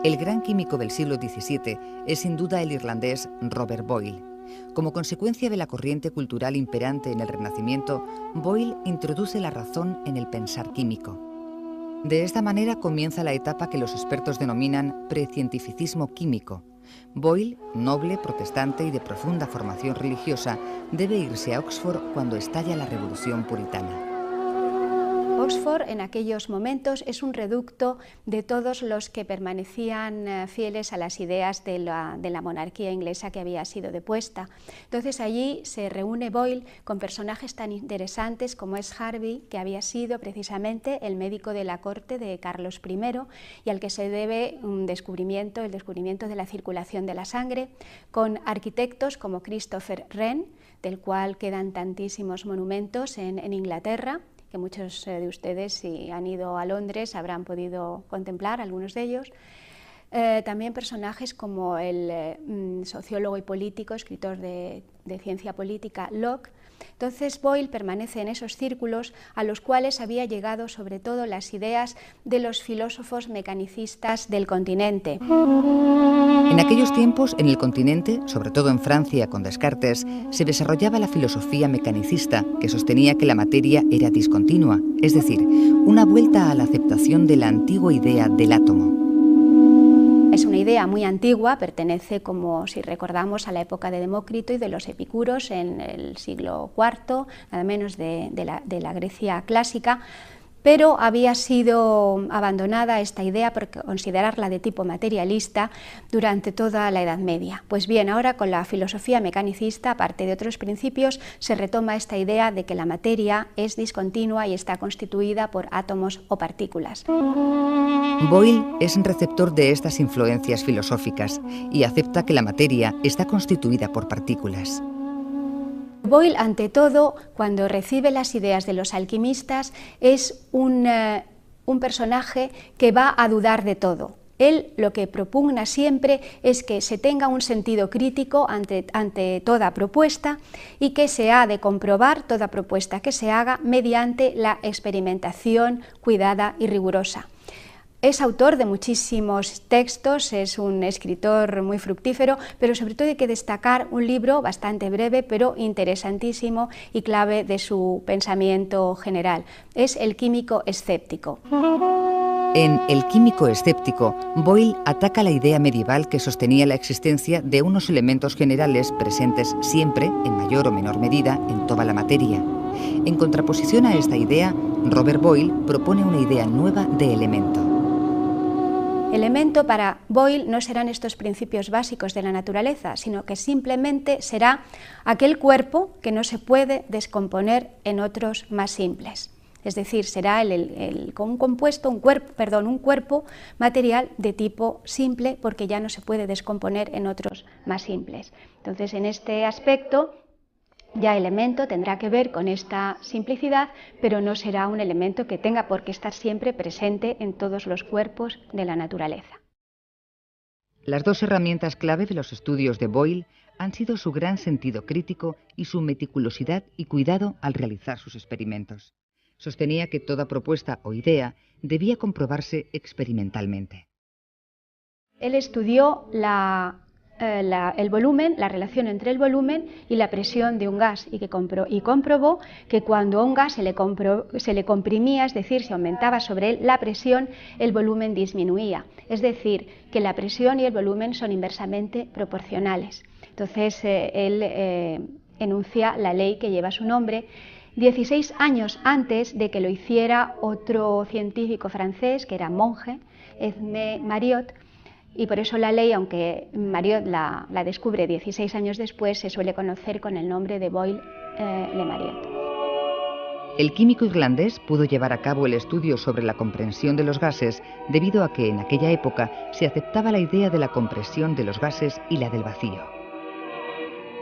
El gran químico del siglo XVII es sin duda el irlandés Robert Boyle. Como consecuencia de la corriente cultural imperante en el Renacimiento, Boyle introduce la razón en el pensar químico. De esta manera comienza la etapa que los expertos denominan precientificismo químico. Boyle, noble, protestante y de profunda formación religiosa, debe irse a Oxford cuando estalla la Revolución Puritana. Oxford en aquellos momentos es un reducto de todos los que permanecían fieles a las ideas de la monarquía inglesa que había sido depuesta. Entonces allí se reúne Boyle con personajes tan interesantes como es Harvey, que había sido precisamente el médico de la corte de Carlos I y al que se debe el descubrimiento de la circulación de la sangre, con arquitectos como Christopher Wren, del cual quedan tantísimos monumentos en Inglaterra, que muchos de ustedes, si han ido a Londres, habrán podido contemplar algunos de ellos. También personajes como el sociólogo y político, escritor de ciencia política, Locke. Entonces Boyle permanece en esos círculos a los cuales había llegado sobre todo las ideas de los filósofos mecanicistas del continente. En aquellos tiempos, en el continente, sobre todo en Francia con Descartes, se desarrollaba la filosofía mecanicista, que sostenía que la materia era discontinua, es decir, una vuelta a la aceptación de la antigua idea del átomo. Es una idea muy antigua, pertenece, como si recordamos, a la época de Demócrito y de los epicuros en el siglo IV, nada menos de la Grecia clásica, pero había sido abandonada esta idea por considerarla de tipo materialista durante toda la Edad Media. Pues bien, ahora con la filosofía mecanicista, aparte de otros principios, se retoma esta idea de que la materia es discontinua y está constituida por átomos o partículas. Boyle es un receptor de estas influencias filosóficas y acepta que la materia está constituida por partículas. Boyle, ante todo, cuando recibe las ideas de los alquimistas, es un personaje que va a dudar de todo. Él lo que propugna siempre es que se tenga un sentido crítico ante toda propuesta y que se ha de comprobar toda propuesta que se haga mediante la experimentación cuidada y rigurosa. Es autor de muchísimos textos, es un escritor muy fructífero, pero sobre todo hay que destacar un libro bastante breve, pero interesantísimo y clave de su pensamiento general. Es El químico escéptico. En El químico escéptico, Boyle ataca la idea medieval que sostenía la existencia de unos elementos generales presentes siempre, en mayor o menor medida, en toda la materia. En contraposición a esta idea, Robert Boyle propone una idea nueva de elemento. Elemento para Boyle no serán estos principios básicos de la naturaleza, sino que simplemente será aquel cuerpo que no se puede descomponer en otros más simples. Es decir, será un cuerpo material de tipo simple, porque ya no se puede descomponer en otros más simples. Entonces, en este aspecto, ya elemento tendrá que ver con esta simplicidad, pero no será un elemento que tenga por qué estar siempre presente en todos los cuerpos de la naturaleza. Las dos herramientas clave de los estudios de Boyle han sido su gran sentido crítico y su meticulosidad y cuidado al realizar sus experimentos. Sostenía que toda propuesta o idea debía comprobarse experimentalmente. Él estudió el volumen, la relación entre el volumen y la presión de un gas y comprobó que cuando a un gas se le comprimía, es decir, se aumentaba sobre él la presión, el volumen disminuía. Es decir, que la presión y el volumen son inversamente proporcionales. Entonces, él enuncia la ley que lleva su nombre 16 años antes de que lo hiciera otro científico francés, que era monje, Edmé Mariot, y por eso la ley, aunque Mariot la descubre 16 años después, se suele conocer con el nombre de Boyle-Le Mariot. El químico irlandés pudo llevar a cabo el estudio sobre la comprensión de los gases debido a que en aquella época se aceptaba la idea de la compresión de los gases y la del vacío.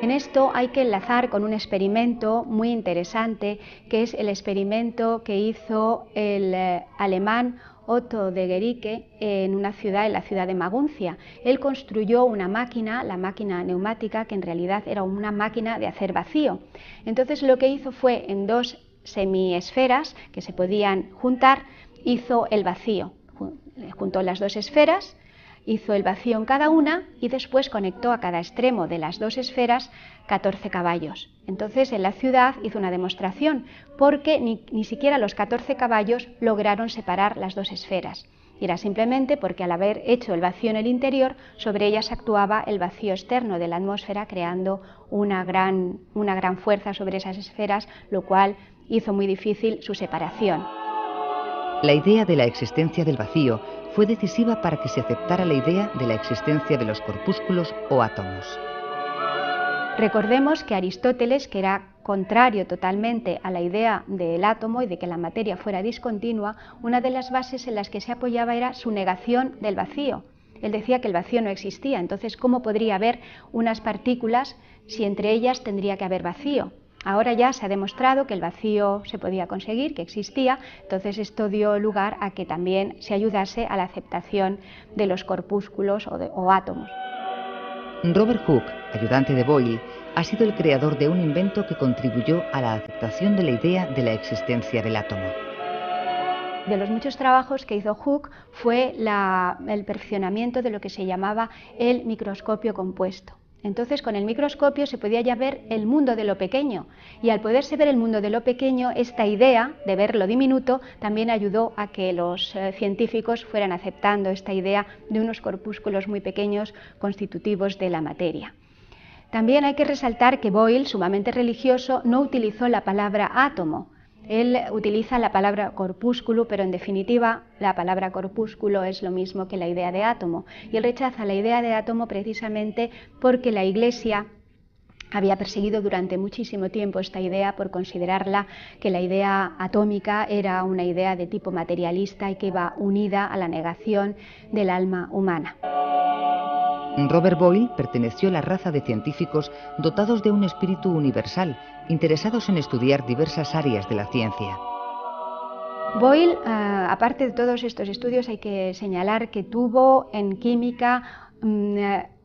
En esto hay que enlazar con un experimento muy interesante, que es el experimento que hizo el alemán Otto de Guericke en la ciudad de Maguncia. Él construyó una máquina, la máquina neumática, que en realidad era una máquina de hacer vacío. Entonces lo que hizo fue, en dos semiesferas que se podían juntar, hizo el vacío. Juntó las dos esferas hizo el vacío en cada una y después conectó a cada extremo de las dos esferas 14 caballos. Entonces en la ciudad hizo una demostración porque ni siquiera los 14 caballos lograron separar las dos esferas. Y era simplemente porque al haber hecho el vacío en el interior, sobre ellas actuaba el vacío externo de la atmósfera, creando una gran fuerza sobre esas esferas, lo cual hizo muy difícil su separación. La idea de la existencia del vacío fue decisiva para que se aceptara la idea de la existencia de los corpúsculos o átomos. Recordemos que Aristóteles, que era contrario totalmente a la idea del átomo y de que la materia fuera discontinua, una de las bases en las que se apoyaba era su negación del vacío. Él decía que el vacío no existía, entonces ¿cómo podría haber unas partículas si entre ellas tendría que haber vacío? Ahora ya se ha demostrado que el vacío se podía conseguir, que existía, entonces esto dio lugar a que también se ayudase a la aceptación de los corpúsculos o átomos. Robert Hooke, ayudante de Boyle, ha sido el creador de un invento que contribuyó a la aceptación de la idea de la existencia del átomo. De los muchos trabajos que hizo Hooke fue el perfeccionamiento de lo que se llamaba el microscopio compuesto. Entonces, con el microscopio se podía ya ver el mundo de lo pequeño, y al poderse ver el mundo de lo pequeño, esta idea de ver lo diminuto también ayudó a que los científicos fueran aceptando esta idea de unos corpúsculos muy pequeños constitutivos de la materia. También hay que resaltar que Boyle, sumamente religioso, no utilizó la palabra átomo. Él utiliza la palabra corpúsculo, pero en definitiva la palabra corpúsculo es lo mismo que la idea de átomo. Y él rechaza la idea de átomo precisamente porque la Iglesia había perseguido durante muchísimo tiempo esta idea por considerarla que la idea atómica era una idea de tipo materialista y que iba unida a la negación del alma humana. Robert Boyle perteneció a la raza de científicos dotados de un espíritu universal, interesados en estudiar diversas áreas de la ciencia. Boyle, aparte de todos estos estudios, hay que señalar que tuvo en química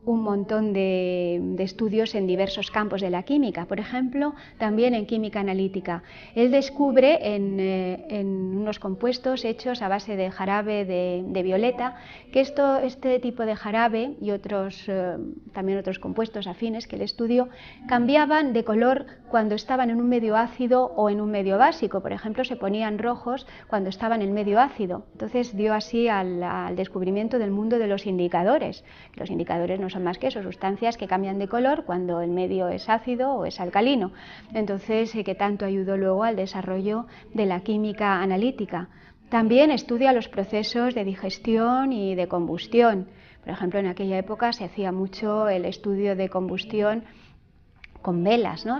un montón de estudios en diversos campos de la química, por ejemplo, también en química analítica. Él descubre en unos compuestos hechos a base de jarabe de violeta que este tipo de jarabe y también otros compuestos afines que él estudió cambiaban de color cuando estaban en un medio ácido o en un medio básico. Por ejemplo, se ponían rojos cuando estaban en medio ácido. Entonces dio así al descubrimiento del mundo de los indicadores. Los indicadores no son más que eso, sustancias que cambian de color cuando el medio es ácido o es alcalino. Entonces, que tanto ayudó luego al desarrollo de la química analítica. También estudia los procesos de digestión y de combustión. Por ejemplo, en aquella época se hacía mucho el estudio de combustión con velas, ¿no?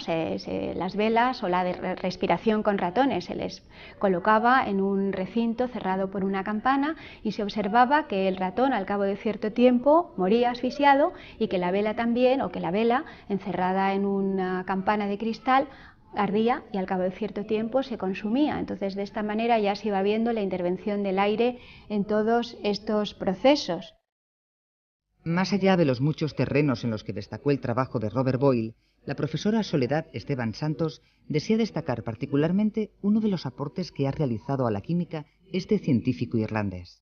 Las velas o la de respiración con ratones se les colocaba en un recinto cerrado por una campana y se observaba que el ratón al cabo de cierto tiempo moría asfixiado y que la vela también, o que la vela encerrada en una campana de cristal ardía y al cabo de cierto tiempo se consumía. Entonces, de esta manera ya se iba viendo la intervención del aire en todos estos procesos. Más allá de los muchos terrenos en los que destacó el trabajo de Robert Boyle, la profesora Soledad Esteban Santos desea destacar particularmente uno de los aportes que ha realizado a la química este científico irlandés.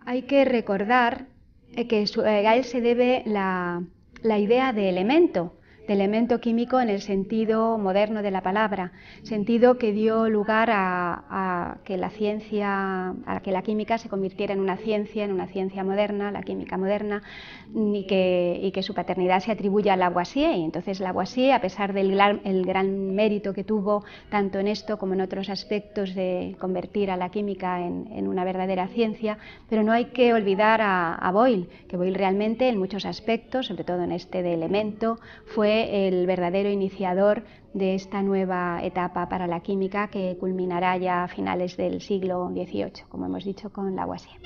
Hay que recordar que a él se debe la idea de elemento químico en el sentido moderno de la palabra, sentido que dio lugar a que la química se convirtiera en una ciencia moderna, la química moderna, y que su paternidad se atribuye a Lavoisier. Y entonces Lavoisier, a pesar del gran mérito que tuvo tanto en esto como en otros aspectos de convertir a la química en una verdadera ciencia, pero no hay que olvidar a Boyle, que Boyle realmente en muchos aspectos, sobre todo en este de elemento, fue el verdadero iniciador de esta nueva etapa para la química que culminará ya a finales del siglo XVIII, como hemos dicho, con Lavoisier.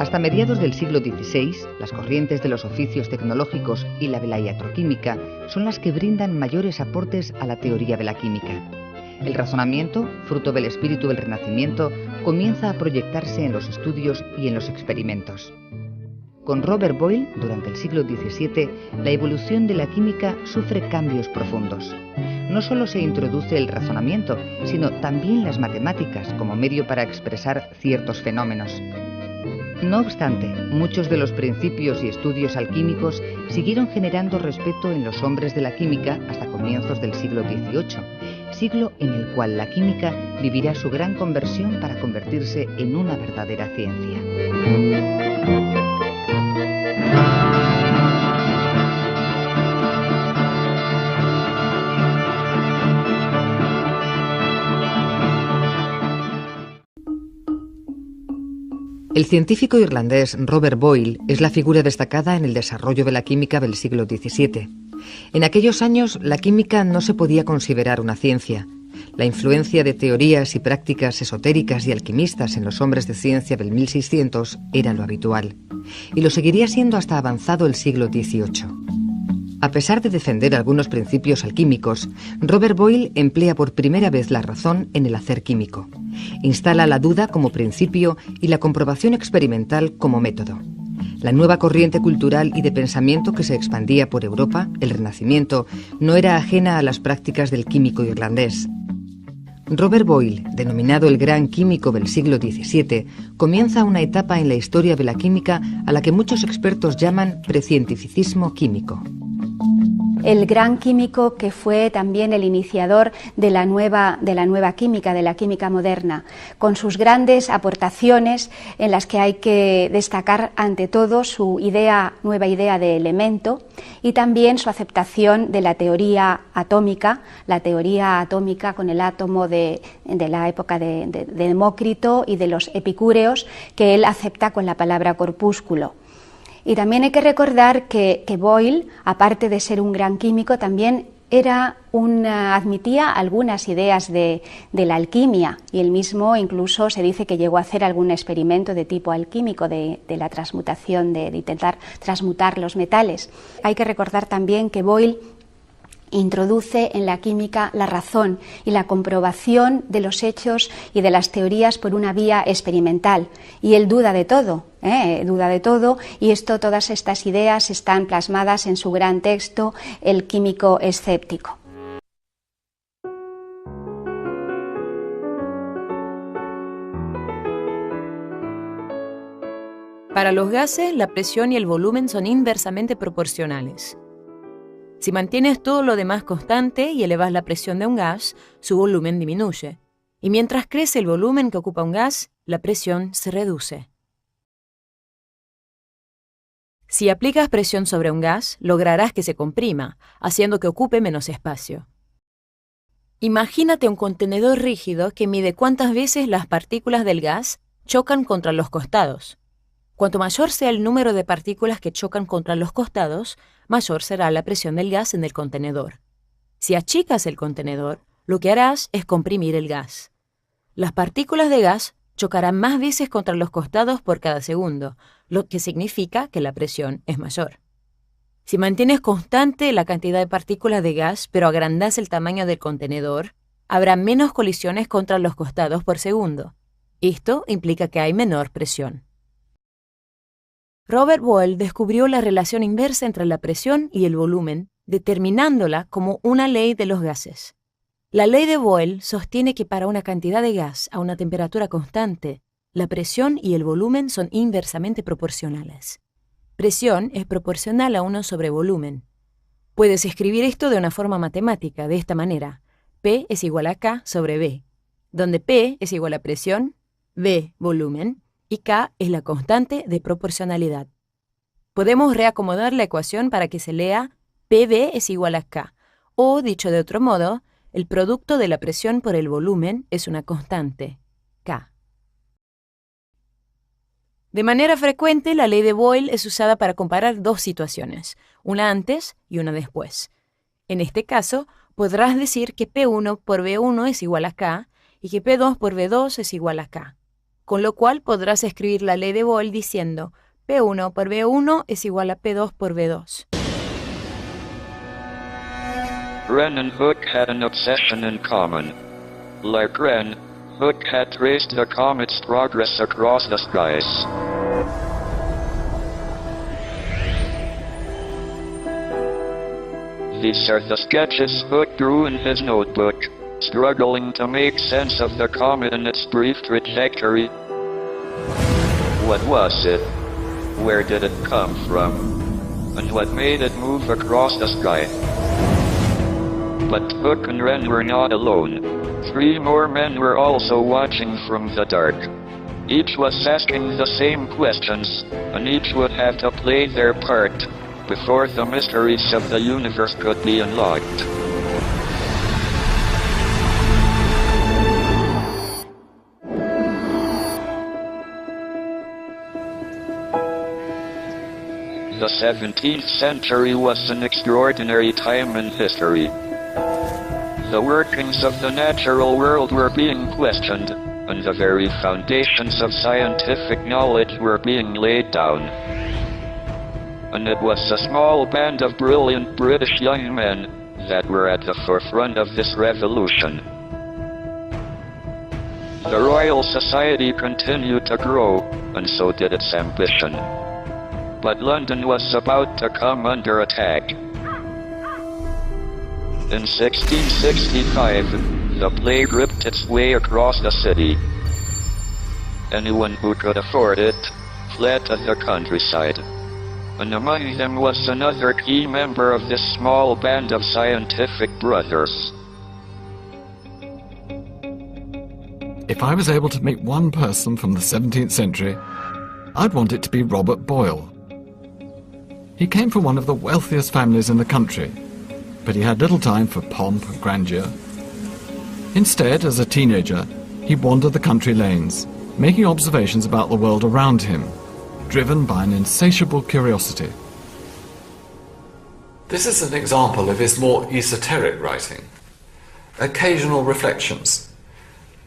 Hasta mediados del siglo XVI, las corrientes de los oficios tecnológicos y la de la iatroquímica son las que brindan mayores aportes a la teoría de la química. El razonamiento, fruto del espíritu del Renacimiento, comienza a proyectarse en los estudios y en los experimentos. Con Robert Boyle, durante el siglo XVII, la evolución de la química sufre cambios profundos. No solo se introduce el razonamiento, sino también las matemáticas como medio para expresar ciertos fenómenos. No obstante, muchos de los principios y estudios alquímicos siguieron generando respeto en los hombres de la química hasta comienzos del siglo XVIII, siglo en el cual la química vivirá su gran conversión para convertirse en una verdadera ciencia. El científico irlandés Robert Boyle es la figura destacada en el desarrollo de la química del siglo XVII. En aquellos años, la química no se podía considerar una ciencia. La influencia de teorías y prácticas esotéricas y alquimistas en los hombres de ciencia del 1600 era lo habitual, y lo seguiría siendo hasta avanzado el siglo XVIII. A pesar de defender algunos principios alquímicos, Robert Boyle emplea por primera vez la razón en el hacer químico. Instala la duda como principio y la comprobación experimental como método. La nueva corriente cultural y de pensamiento que se expandía por Europa, el Renacimiento, no era ajena a las prácticas del químico irlandés. Robert Boyle, denominado el gran químico del siglo XVII, comienza una etapa en la historia de la química a la que muchos expertos llaman precientificismo químico. El gran químico que fue también el iniciador de la nueva química, de la química moderna, con sus grandes aportaciones en las que hay que destacar ante todo su nueva idea de elemento y también su aceptación de la teoría atómica con el átomo de la época de Demócrito y de los epicúreos, que él acepta con la palabra corpúsculo. Y también hay que recordar que Boyle, aparte de ser un gran químico, también admitía algunas ideas de la alquimia, y él mismo incluso se dice que llegó a hacer algún experimento de tipo alquímico de la transmutación, de intentar transmutar los metales. Hay que recordar también que Boyle introduce en la química la razón y la comprobación de los hechos y de las teorías por una vía experimental, y él duda de todo, y todas estas ideas están plasmadas en su gran texto El químico escéptico. Para los gases, la presión y el volumen son inversamente proporcionales. Si mantienes todo lo demás constante y elevas la presión de un gas, su volumen disminuye. Y mientras crece el volumen que ocupa un gas, la presión se reduce. Si aplicas presión sobre un gas, lograrás que se comprima, haciendo que ocupe menos espacio. Imagínate un contenedor rígido que mide cuántas veces las partículas del gas chocan contra los costados. Cuanto mayor sea el número de partículas que chocan contra los costados, mayor será la presión del gas en el contenedor. Si achicas el contenedor, lo que harás es comprimir el gas. Las partículas de gas chocarán más veces contra los costados por cada segundo, lo que significa que la presión es mayor. Si mantienes constante la cantidad de partículas de gas, pero agrandas el tamaño del contenedor, habrá menos colisiones contra los costados por segundo. Esto implica que hay menor presión. Robert Boyle descubrió la relación inversa entre la presión y el volumen, determinándola como una ley de los gases. La ley de Boyle sostiene que para una cantidad de gas a una temperatura constante, la presión y el volumen son inversamente proporcionales. Presión es proporcional a 1 sobre volumen. Puedes escribir esto de una forma matemática, de esta manera. P es igual a K sobre V, donde P es igual a presión, V volumen, y K es la constante de proporcionalidad. Podemos reacomodar la ecuación para que se lea PV es igual a K, o, dicho de otro modo, el producto de la presión por el volumen es una constante, K. De manera frecuente, la ley de Boyle es usada para comparar dos situaciones, una antes y una después. En este caso, podrás decir que P1 por V1 es igual a K y que P2 por V2 es igual a K. Con lo cual podrás escribir la ley de Boyle diciendo P1 por V1 es igual a P2 por V2. Wren and Hooke had an obsession in common. Like Wren, Hooke had traced the comet's progress across the skies. These are the sketches Hooke drew in his notebook, struggling to make sense of the comet and its brief trajectory. What was it? Where did it come from? And what made it move across the sky? But Hook and Wren were not alone. 3 more men were also watching from the dark. Each was asking the same questions, and each would have to play their part before the mysteries of the universe could be unlocked. The 17th century was an extraordinary time in history. The workings of the natural world were being questioned, and the very foundations of scientific knowledge were being laid down. And it was a small band of brilliant British young men that were at the forefront of this revolution. The Royal Society continued to grow, and so did its ambition. But London was about to come under attack. In 1665, the plague ripped its way across the city. Anyone who could afford it fled to the countryside. And among them was another key member of this small band of scientific brothers. If I was able to meet one person from the 17th century, I'd want it to be Robert Boyle. He came from one of the wealthiest families in the country, but he had little time for pomp and grandeur. Instead, as a teenager, he wandered the country lanes, making observations about the world around him, driven by an insatiable curiosity. This is an example of his more esoteric writing. Occasional reflections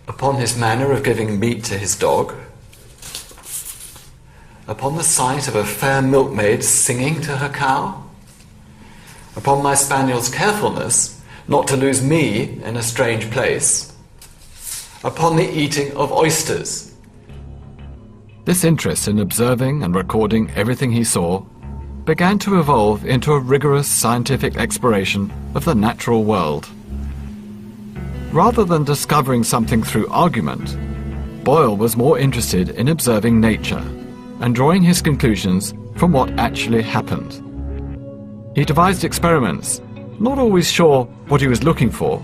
upon his manner of giving meat to his dog, upon the sight of a fair milkmaid singing to her cow, upon my spaniel's carefulness not to lose me in a strange place, upon the eating of oysters. This interest in observing and recording everything he saw began to evolve into a rigorous scientific exploration of the natural world. Rather than discovering something through argument, Boyle was more interested in observing nature and drawing his conclusions from what actually happened. He devised experiments, not always sure what he was looking for,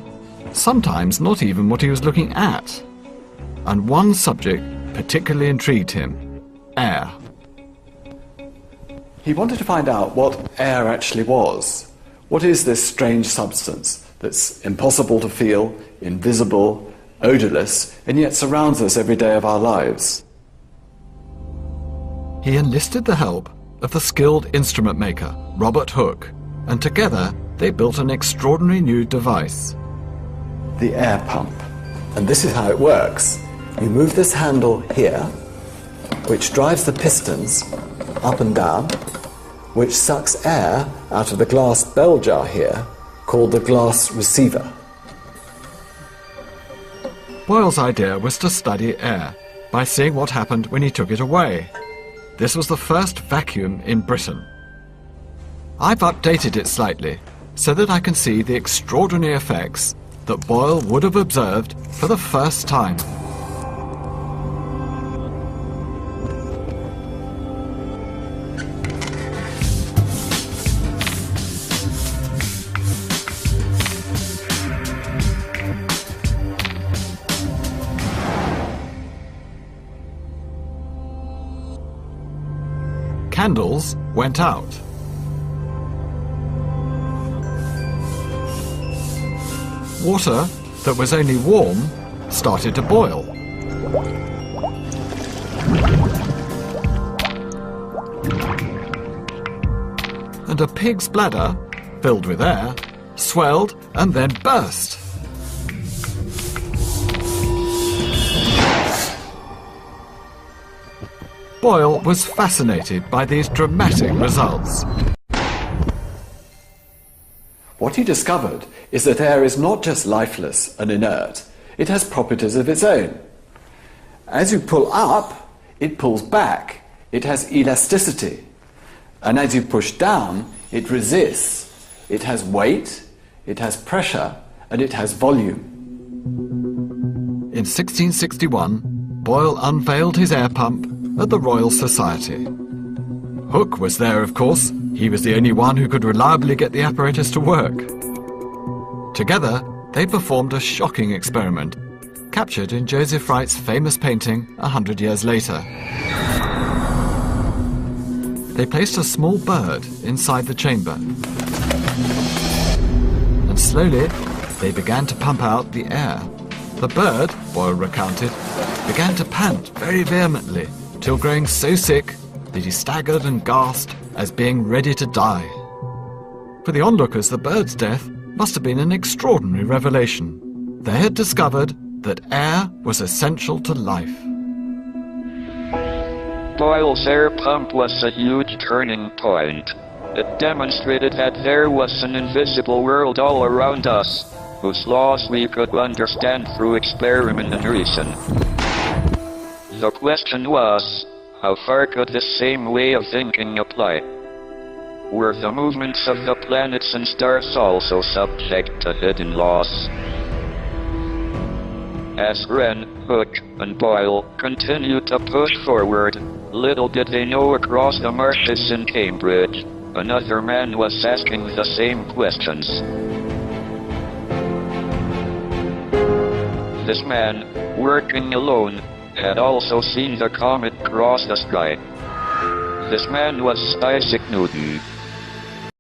sometimes not even what he was looking at. And one subject particularly intrigued him: air. He wanted to find out what air actually was. What is this strange substance that's impossible to feel, invisible, odorless, and yet surrounds us every day of our lives? He enlisted the help of the skilled instrument maker, Robert Hooke, and together they built an extraordinary new device. The air pump. And this is how it works. You move this handle here, which drives the pistons up and down, which sucks air out of the glass bell jar here, called the glass receiver. Boyle's idea was to study air by seeing what happened when he took it away. This was the first vacuum in Britain. I've updated it slightly so that I can see the extraordinary effects that Boyle would have observed for the first time. Candles went out. Water that was only warm started to boil. And a pig's bladder, filled with air, swelled and then burst. Boyle was fascinated by these dramatic results. What he discovered is that air is not just lifeless and inert, it has properties of its own. As you pull up, it pulls back, it has elasticity. And as you push down, it resists. It has weight, it has pressure, and it has volume. In 1661, Boyle unveiled his air pump at the Royal Society. Hooke was there, of course. He was the only one who could reliably get the apparatus to work. Together, they performed a shocking experiment, captured in Joseph Wright's famous painting 100 years later. They placed a small bird inside the chamber. And slowly, they began to pump out the air. The bird, Boyle recounted, began to pant very vehemently, till growing so sick that he staggered and gasped as being ready to die. For the onlookers, the bird's death must have been an extraordinary revelation. They had discovered that air was essential to life. Boyle's air pump was a huge turning point. It demonstrated that there was an invisible world all around us, whose laws we could understand through experiment and reason. The question was, how far could this same way of thinking apply? Were the movements of the planets and stars also subject to hidden laws? As Wren, Hooke, and Boyle continued to push forward, little did they know across the marshes in Cambridge, another man was asking the same questions. This man, working alone, had also seen the comet cross the sky. This man was Isaac Newton.